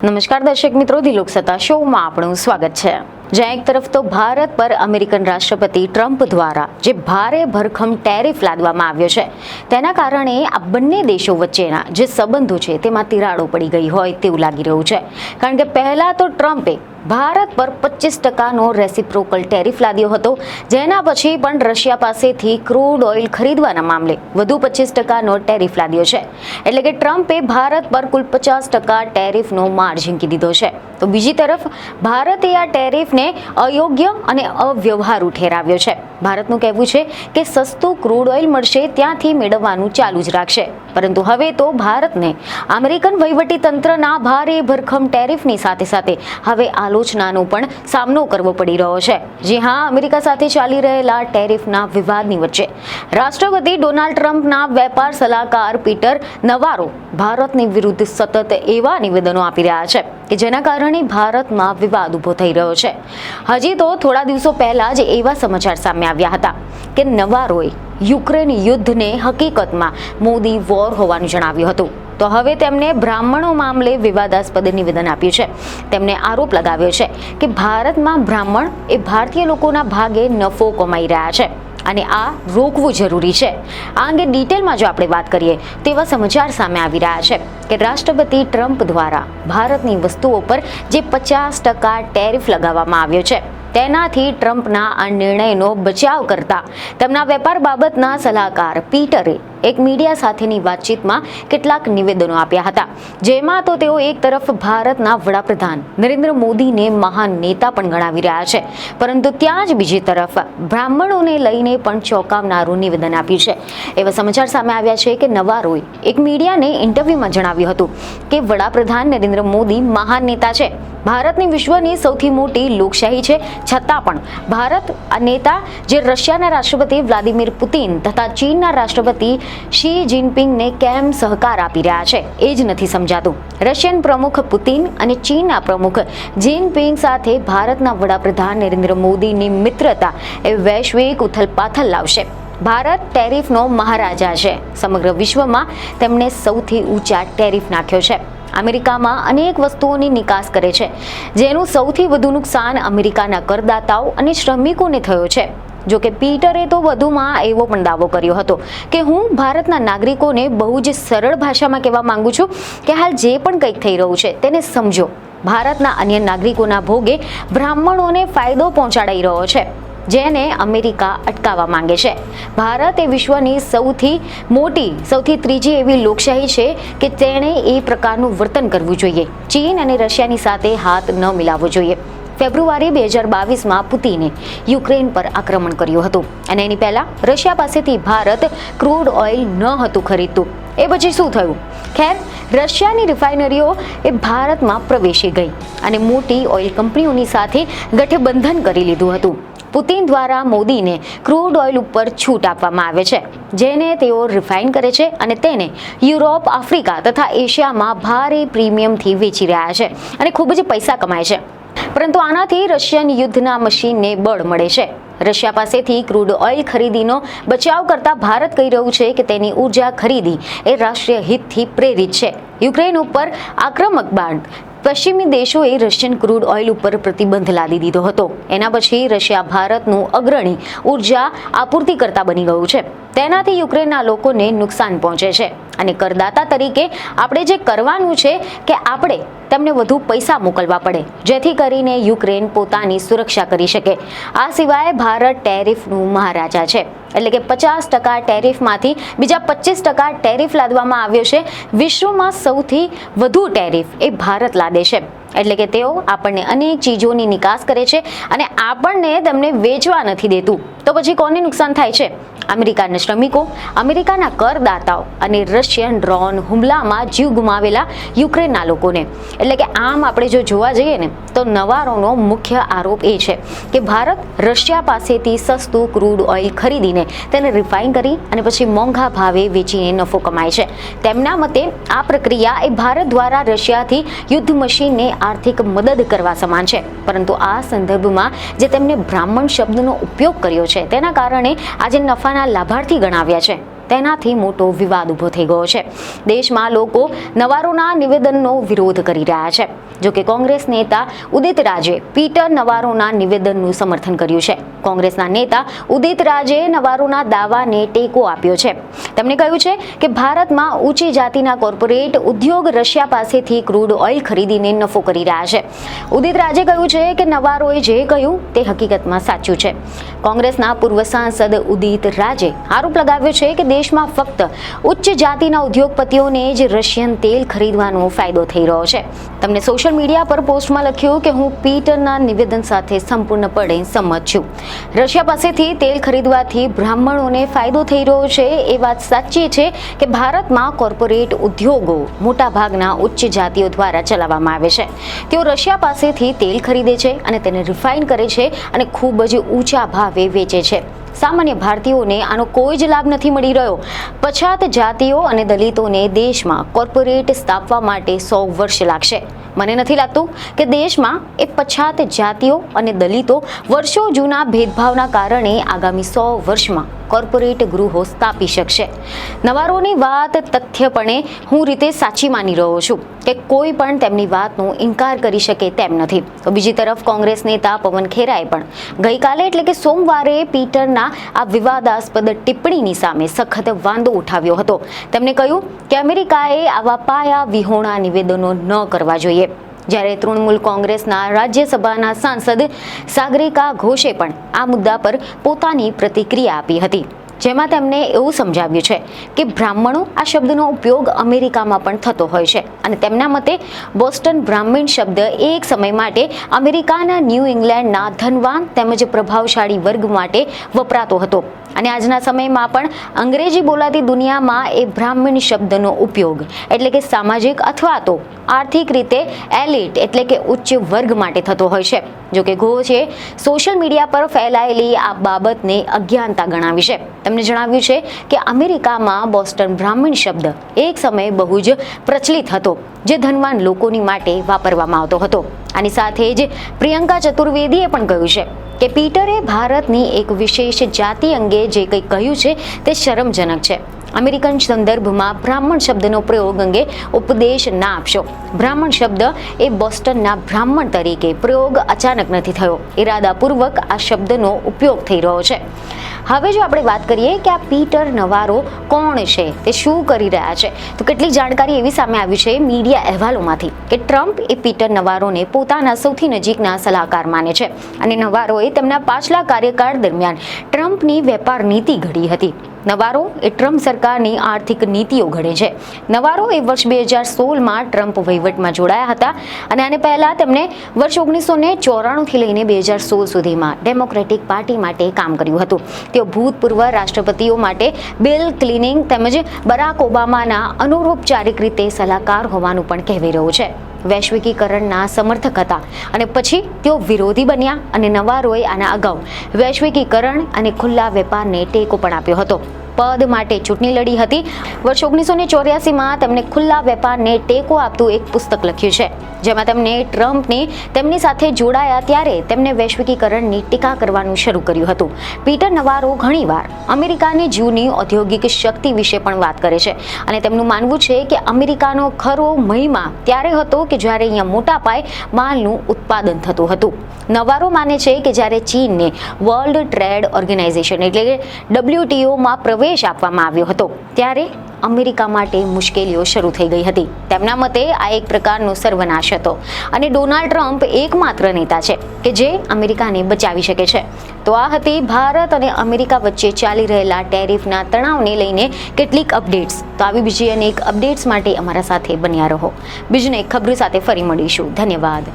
નમસ્કાર દર્શક મિત્રો, ધી લોકસત્તા શોમાં આપણું સ્વાગત છે. જ્યાં એક તરફ તો ભારત પર અમેરિકન રાષ્ટ્રપતિ ટ્રમ્પ દ્વારા જે ભારે ભરખમ ટેરિફ લાદવામાં આવ્યો છે, તેના કારણે આ બંને દેશો વચ્ચેના જે સંબંધો છે તેમાં તિરાડો પડી ગઈ હોય તેવું લાગી રહ્યું છે. કારણ કે પહેલા તો ટ્રમ્પે ભારત પર 25% રેસિપ્રોકલ ટેરિફ લાદ્યો હતો, જેના પછી પણ રશિયા પાસેથી ક્રૂડ ઓઇલ ખરીદવાના મામલે વધુ 25% ટેરિફ લાદ્યો છે. એટલે કે ટ્રમ્પે ભારત પર કુલ 50% ટેરિફનો માર ઝીંકી દીધો છે. તો બીજી તરફ ભારતે આ ટેરિફને અયોગ્ય અને અવ્યવહારુ ઠેરાવ્યો છે. ભારતનું કહેવું છે કે સસ્તું ક્રૂડ ઓઇલ મળશે ત્યાંથી મેળવવાનું ચાલુ જ રાખશે. પરંતુ હવે તો ભારતને અમેરિકન વહીવટી તંત્રના ભારે ભરખમ ટેરિફની સાથે સાથે હવે આલોચનાનો પણ સામનો કરવો પડી રહ્યો છે. જી હા, અમેરિકા સાથે ચાલી રહેલા ટેરિફના વિવાદની વચ્ચે રાષ્ટ્રપતિ ડોનાલ્ડ ટ્રમ્પના વેપાર સલાહકાર પીટર નવારો ભારતની વિરુદ્ધ સતત એવા નિવેદનો આપી રહ્યા છે કે જેના કારણે ભારતમાં વિવાદ ઊભો થઈ રહ્યો છે. હજી તો થોડા દિવસો પહેલા જ એવા સમાચાર સામે આવ્યા હતા કે નવારોએ યુક્રેન યુદ્ધને હકીકતમાં મોદી વોર હોવાનું જણાવ્યું હતું. તો હવે તેમણે બ્રાહ્મણો મામલે વિવાદાસ્પદ નિવેદન આપ્યું છે. તેમણે આરોપ લગાવ્યો છે કે ભારતમાં બ્રાહ્મણ એ ભારતીય લોકોના ભાગે નફો કમાઈ રહ્યા છે અને આ રોકવું જરૂરી છે. આ અંગે ડિટેલમાં જો આપણે વાત કરીએ તો એવા સમાચાર સામે આવી રહ્યા છે કે રાષ્ટ્રપતિ ટ્રમ્પ દ્વારા ભારતની વસ્તુઓ પર જે 50% ટેરિફ લગાવવામાં આવ્યો છે, તેનાથી ટ્રમ્પના આ નિર્ણયનો બચાવ કરતા તેમના વેપાર બાબતના સલાહકાર પીટરે એક મીડિયા સાથેની વાતચીતમાં કેટલાક નિવેદનો આપ્યા હતા. જેમાં તો તેઓ એક તરફ ભારતના વડાપ્રધાન નરેન્દ્ર મોદીને મહાન નેતા પણ ગણાવી રહ્યા છે, પરંતુ ત્યાં જ બીજી તરફ બ્રાહ્મણોને લઈને પણ ચોંકાવનારું નિવેદન આપ્યું છે. એવા સમાચાર સામે આવ્યા છે કે નવારોએ એક મીડિયાને ઇન્ટરવ્યુમાં જણાવ્યું હતું કે વડાપ્રધાન નરેન્દ્ર મોદી મહાન નેતા છે, ભારતની વિશ્વની સૌથી મોટી લોકશાહી છે, છતાં પણ ભારત આ નેતા જે રશિયાના રાષ્ટ્રપતિ વ્લાદિમીર પુતિન તથા ચીનના રાષ્ટ્રપતિ શી જિનપિંગને કેમ સહકાર આપી રહ્યા છે એ જ નથી સમજાતું. રશિયન પ્રમુખ પુતિન અને ચીનના પ્રમુખ જિનપિંગ સાથે ભારતના વડાપ્રધાન નરેન્દ્ર મોદીની મિત્રતા એ વૈશ્વિક ઉથલપાથલ લાવશે. ભારત ટેરિફનો મહારાજા છે. સમગ્ર વિશ્વમાં તેમણે સૌથી ઊંચા ટેરિફ નાખ્યો છે. અમેરિકામાં અનેક વસ્તુઓની નિકાસ કરે છે, જેનું સૌથી વધુ નુકસાન અમેરિકાના કરદાતાઓ અને શ્રમિકોને થયો છે. જો કે પીટરે તો વધુમાં એવો પણ દાવો કર્યો હતો કે હું ભારતના નાગરિકોને બહુ જ સરળ ભાષામાં કહેવા માંગુ છું કે હાલ જે પણ કંઈક થઈ રહ્યું છે તેને સમજો. ભારતના અન્ય નાગરિકોના ભોગે બ્રાહ્મણોને ફાયદો પહોંચાડાઈ રહ્યો છે, જેને અમેરિકા અટકાવવા માંગે છે. ભારત એ વિશ્વની સૌથી ત્રીજી એવી લોકશાહી છે કે તેણે એ પ્રકારનું વર્તન કરવું જોઈએ. ચીન અને રશિયાની સાથે હાથ ન મિલાવવો જોઈએ. ફેબ્રુઆરી 2022માં પુતિને યુક્રેન પર આક્રમણ કર્યું હતું અને એની પહેલા રશિયા પાસેથી ભારત ક્રૂડ ઓઇલ ન હતું ખરીદતું. એ પછી શું થયું? ખેર, રશિયાની રિફાઇનરીઓ એ ભારતમાં પ્રવેશી ગઈ અને મોટી ઓઇલ કંપનીઓની સાથે ગઠબંધન કરી લીધું હતું. પુતિન દ્વારા મોદીને ક્રૂડ ઓઇલ ઉપર છૂટ આપવામાં આવે છે, જેને તેઓ રિફાઇન કરે છે અને તેને યુરોપ, આફ્રિકા તથા એશિયામાં ભારે પ્રીમિયમથી વેચી રહ્યા છે અને ખૂબ જ પૈસા કમાય છે. પરંતુ આનાથી રશિયન યુદ્ધના મશીનને બળ મળે છે. રશિયા પાસેથી ક્રૂડ ઓઇલ ખરીદીનો બચાવ કરતા ભારત કહી રહ્યું છે કે તેની ઉર્જા ખરીદી એ રાષ્ટ્રીય હિતથી પ્રેરિત છે. યુક્રેન ઉપર આક્રમક બાદ પશ્ચિમી દેશોએ રશિયન ક્રૂડ ઓઇલ ઉપર પ્રતિબંધ લાદી દીધો હતો. એના પછી રશિયા ભારતનું અગ્રણી ઉર્જા આપૂર્તિકર્તા બની ગયું છે. તેનાથી યુક્રેનના લોકોને નુકસાન પહોંચે છે અને કરદાતા તરીકે આપણે જે કરવાનું છે કે આપણે તેમને વધુ પૈસા મોકલવા પડે, જેથી કરીને યુક્રેન પોતાની સુરક્ષા કરી શકે. આ સિવાય ભારત ટેરિફનું મહારાજા છે, એટલે કે 50% ટેરિફમાંથી બીજા 25% ટેરિફ લાદવામાં આવ્યો છે. વિશ્વમાં સૌથી વધુ ટેરિફ એ ભારત લાદે છે. એટલે કે તેઓ આપણને અનેક ચીજોની નિકાસ કરે છે અને આપણને તેમને વેચવા નથી દેતું. તો પછી કોને નુકસાન થાય છે? અમેરિકાના શ્રમિકો, અમેરિકાના કરદાતાઓ અને રશિયન ડ્રોન હુમલામાં જીવ ગુમાવેલા યુક્રેનના લોકોને. એટલે કે આમ આપણે જો જોવા જઈએ ને તો નવારોનો મુખ્ય આરોપ એ છે કે ભારત રશિયા પાસેથી સસ્તું ક્રૂડ ઓઇલ ખરીદીને તેને રિફાઇન કરી અને પછી મોંઘા ભાવે વેચીને નફો કમાય છે. તેમના મતે આ પ્રક્રિયા એ ભારત દ્વારા રશિયાથી યુદ્ધ મશીનને આર્થિક મદદ કરવા સમાન છે. પરંતુ આ સંદર્ભમાં જે તેમને બ્રાહ્મણ શબ્દનો ઉપયોગ કર્યો છે તેના કારણે આજે નફાના લાભાર્થી ગણાવ્યા છે. તેનાથી મોટો વિવાદ ઊભો થઈ ગયો છે. દેશમાં લોકો નવારોના નિવેદનનો વિરોધ કરી રહ્યા છે. જોકે કોંગ્રેસ નેતા ઉદિત રાજે પીટર નવારોના નિવેદનનું સમર્થન કર્યું છે. કોંગ્રેસના નેતા ઉદિત રાજે નવારોના દાવાને ટેકો આપ્યો છે. તેમણે કહ્યું છે કે ભારતમાં ઊંચી જાતિના કોર્પોરેટ ઉદ્યોગ રશિયા પાસેથી ક્રૂડ ઓઇલ ખરીદીને નફો કરી રહ્યા છે. ઉદિત રાજે કહ્યું છે કે નવારોએ જે કહ્યું તે હકીકતમાં સાચું છે. કોંગ્રેસના પૂર્વ સાંસદ ઉદિત રાજે આરોપ લગાવ્યો છે કે દેશમાં ફક્ત ઉચ્ચ જાતિના ઉદ્યોગપતિઓને જ રશિયન તેલ ખરીદવાનો ફાયદો થઈ રહ્યો છે. તેમણે સોશિયલ મીડિયા પર પોસ્ટમાં લખ્યું કે હું પીટરના નિવેદન સાથે સંપૂર્ણપણે સંમત છું. રશિયા પાસેથી તેલ ખરીદવાથી બ્રાહ્મણોને ફાયદો થઈ રહ્યો છે એ વાત સાચી છે કે ભારતમાં કોર્પોરેટ ઉદ્યોગો મોટાભાગના ઉચ્ચ જાતિઓ દ્વારા ચલાવવામાં આવે છે. તેઓ રશિયા પાસેથી તેલ ખરીદે છે અને તેને રિફાઇન કરે છે અને ખૂબ જ ઊંચા ભાવે વેચે છે. સામાન્ય ભારતીયોને આનો કોઈ જ લાભ નથી મળી રહ્યો. પછાત જાતિઓ અને દલિતોને દેશમાં કોર્પોરેટ સ્થાપવા માટે 100 વર્ષ લાગશે. મને નથી લાગતું કે દેશમાં એ પછાત જાતિઓ અને દલિતો વર્ષો જૂના ભેદભાવના કારણે આગામી 100 વર્ષમાં કોર્પોરેટ ગૃહો સ્થાપી શકશે. નવારોની વાત તથ્યપણે હું રીતે સાચી માની રહ્યો છું કે કોઈ પણ તેમની વાતનો ઇનકાર કરી શકે તેમ નથી. તો બીજી તરફ કોંગ્રેસ નેતા પવન ખેરાએ પણ ગઈકાલે એટલે કે સોમવારે પીટરના આ વિવાદાસ્પદ ટિપ્પણીની સામે સખત વાંધો ઉઠાવ્યો હતો. તેમણે કહ્યું કે અમેરિકાએ આવા પાયા વિહોણા નિવેદનો ન કરવા જોઈએ. જ્યારે તૃણમૂલ કોંગ્રેસના રાજ્યસભાના સાંસદ સાગરિકા ઘોષે પણ આ મુદ્દા પર પોતાની પ્રતિક્રિયા આપી હતી, જેમાં તેમણે એવું સમજાવ્યું છે કે બ્રાહ્મણો આ શબ્દનો ઉપયોગ અમેરિકામાં પણ થતો હોય છે અને તેમના મતે બોસ્ટન બ્રાહ્મણ શબ્દ એક સમય માટે અમેરિકાના ન્યૂ ઇંગ્લેન્ડના ધનવાન તેમજ પ્રભાવશાળી વર્ગ માટે વપરાતો હતો અને આજના સમયમાં પણ અંગ્રેજી બોલાતી દુનિયામાં એ બ્રાહ્મણ શબ્દનો ઉપયોગ એટલે કે સામાજિક અથવા તો આર્થિક રીતે એલિટ એટલે કે ઉચ્ચ વર્ગ માટે થતો હોય છે. જોકે ઘોષે સોશિયલ મીડિયા પર ફેલાયેલી આ બાબતને અજ્ઞાનતા ગણાવી છે. તેમણે જણાવ્યું છે કે અમેરિકામાં બોસ્ટન બ્રાહ્મણ શબ્દ એક સમયે બહુ જ પ્રચલિત હતો, જે ધનવાન લોકોની માટે વાપરવામાં આવતો હતો. આની સાથે જ પ્રિયંકા ચતુર્વેદીએ પણ કહ્યું છે કે પીટરે ભારતની એક વિશેષ જાતિ અંગે જે કંઈ કહ્યું છે તે શરમજનક છે. અમેરિકન સંદર્ભમાં બ્રાહ્મણ શબ્દનો પ્રયોગ અંગે ઉપદેશ ના આપશો. બ્રાહ્મણ શબ્દ એ બોસ્ટનના બ્રાહ્મણ તરીકે પ્રયોગ અચાનક નથી થયો. ઇરાદાપૂર્વક આ શબ્દનો ઉપયોગ થઈ રહ્યો છે. હવે જો આપણે વાત કરીએ કે આ પીટર નવારો કોણ છે, તે શું કરી રહ્યા છે, તો કેટલીક જાણકારી એવી સામે આવી છે મીડિયા અહેવાલોમાંથી કે ટ્રમ્પ એ પીટર નવારોને પોતાના સૌથી નજીકના સલાહકાર માને છે અને નવારોએ તેમના પાછલા કાર્યકાળ દરમિયાન ટ્રમ્પની વેપાર નીતિ ઘડી હતી. નવારો એ ટ્રમ્પ સરકારની આર્થિક નીતિઓ ઘડે છે. નવારો એ વર્ષ 2016માં ટ્રમ્પ વહીવટમાં જોડાયા હતા અને આને પહેલા તેમણે વર્ષ 1994થી લઈને 2016 સુધીમાં ડેમોક્રેટિક પાર્ટી માટે કામ કર્યું હતું. તેઓ ભૂતપૂર્વ રાષ્ટ્રપતિઓ માટે બિલ ક્લિનિંગ તેમજ બરાક ઓબામાના અનૌપચારિક રીતે સલાહકાર હોવાનું પણ કહેવાઈ રહ્યું છે. વૈશ્વિકીકરણના સમર્થક હતા અને પછી તેઓ વિરોધી બન્યા અને નવારોએ આના અગાઉ વૈશ્વિકીકરણ અને ખુલ્લા વેપારને ટેકો પણ આપ્યો હતો. પદ માટે ચૂંટણી લડી હતી. વર્ષ 1984માં તેમણે ખુલ્લા વેપારને ટેકો આપતું એક પુસ્તક લખ્યું છે, જેમાં તેમણે ટ્રમ્પને તેમની સાથે જોડાયા ત્યારે તેમને વૈશ્વિકીકરણની ટીકા કરવાનું શરૂ કર્યું હતું. પીટર નવારો ઘણીવાર અમેરિકાની જૂની ઔદ્યોગિક શક્તિ વિશે પણ વાત કરે છે અને તેમનું માનવું છે કે અમેરિકાનો ખરો મહિમા ત્યારે હતો કે જ્યારે અહીંયા મોટા પાયે માલનું ઉત્પાદન થતું હતું. નવારો માને છે કે જ્યારે ચીનને વર્લ્ડ ટ્રેડ ઓર્ગેનાઇઝેશન એટલે કે WTOમાં પ્રવેશ આપવામાં આવ્યો હતો ત્યારે અમેરિકા માટે મુશ્કેલીઓ શરૂ થઈ ગઈ હતી. તેમના મતે આ એક પ્રકારનો સર્વનાશ હતો અને ડોનાલ્ડ ટ્રમ્પ એકમાત્ર નેતા છે કે જે અમેરિકાને બચાવી શકે છે. તો આ હતી ભારત અને અમેરિકા વચ્ચે ચાલી રહેલા ટેરિફના તણાવને લઈને કેટલીક અપડેટ્સ. તો આવી બીજી અનેક અપડેટ્સ માટે અમારા સાથે બન્યા રહો. બીજને ખબર સાથે ફરી મળીશું. ધન્યવાદ.